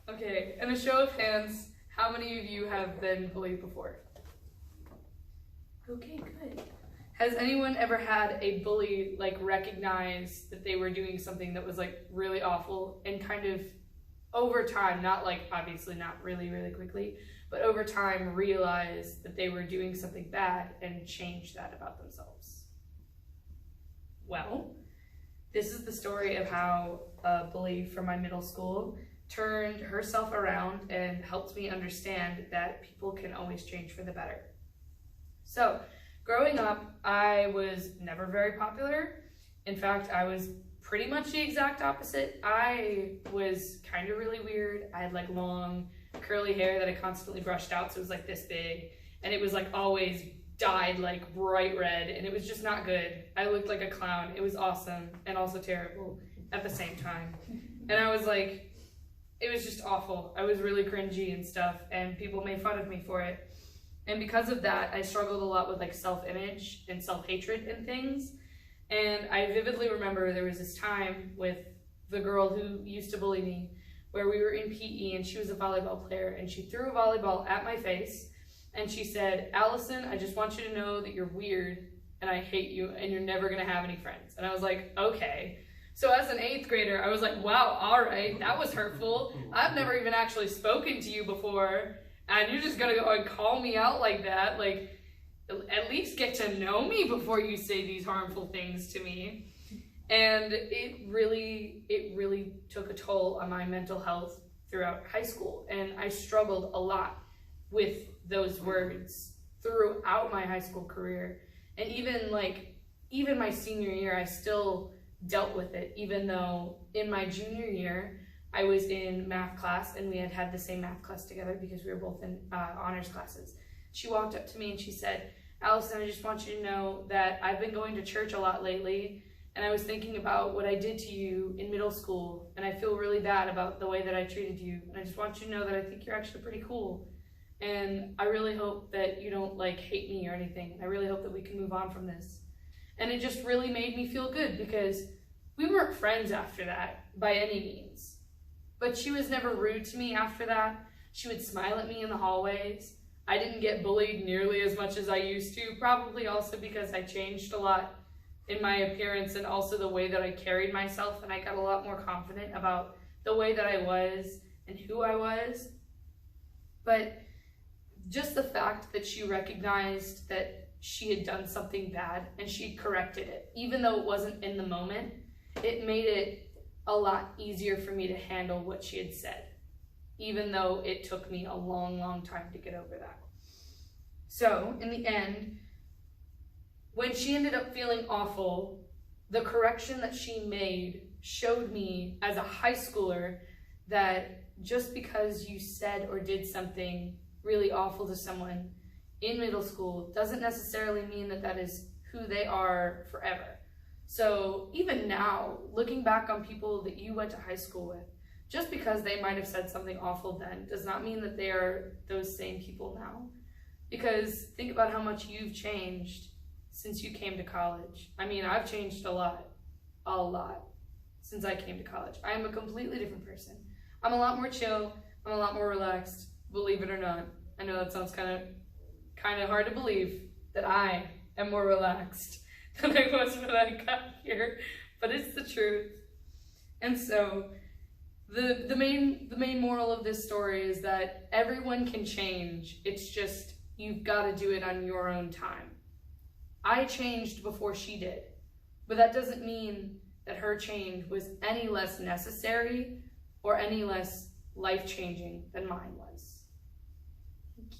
Okay, and a show of hands, how many of you have been bullied before? Okay, good. Has anyone ever had a bully like recognize that they were doing something that was like really awful and kind of over time, not like obviously not really, really quickly, but over time realize that they were doing something bad and change that about themselves? Well, this is the story of how a bully from my middle school turned herself around and helped me understand that people can always change for the better. So, growing up, I was never very popular. In fact, I was pretty much the exact opposite. I was kind of really weird. I had like long curly hair that I constantly brushed out, so it was like this big, and it was like always dyed like bright red, and it was just not good. I looked like a clown. It was awesome and also terrible at the same time. And I was like, it was just awful. I was really cringy and stuff, and people made fun of me for it. And because of that, I struggled a lot with like self-image and self-hatred and things. And I vividly remember there was this time with the girl who used to bully me where we were in PE and she was a volleyball player, and she threw a volleyball at my face and she said, "Allison, I just want you to know that you're weird and I hate you and you're never gonna have any friends." And I was like, okay. So as an 8th grader, I was like, wow, all right, that was hurtful. I've never even actually spoken to you before, and you're just gonna go and call me out like that? Like, at least get to know me before you say these harmful things to me. And it really took a toll on my mental health throughout high school, and I struggled a lot with those words throughout my high school career. And even my senior year, I still dealt with it, even though in my junior year, I was in math class and we had the same math class together because we were both in honors classes. She walked up to me and she said, "Allison, I just want you to know that I've been going to church a lot lately, and I was thinking about what I did to you in middle school, and I feel really bad about the way that I treated you, and I just want you to know that I think you're actually pretty cool, and I really hope that you don't like hate me or anything. I really hope that we can move on from this." And it just really made me feel good because we weren't friends after that by any means. But she was never rude to me after that. She would smile at me in the hallways. I didn't get bullied nearly as much as I used to, probably also because I changed a lot in my appearance and also the way that I carried myself, and I got a lot more confident about the way that I was and who I was. But just the fact that she recognized that she had done something bad and she corrected it, even though it wasn't in the moment, it made it a lot easier for me to handle what she had said, even though it took me a long time to get over that. So in the end, when she ended up feeling awful, the correction that she made showed me as a high schooler that just because you said or did something really awful to someone in middle school doesn't necessarily mean that that is who they are forever. So even now, looking back on people that you went to high school with, just because they might have said something awful then does not mean that they are those same people now. Because think about how much you've changed since you came to college. I mean, I've changed a lot since I came to college. I am a completely different person. I'm a lot more chill, I'm a lot more relaxed, believe it or not. I know that sounds kind of hard to believe that I am more relaxed than I was when I got here, but it's the truth. And so the main moral of this story is that everyone can change. It's just you've got to do it on your own time. I changed before she did, but that doesn't mean that her change was any less necessary or any less life-changing than mine was. Thank you.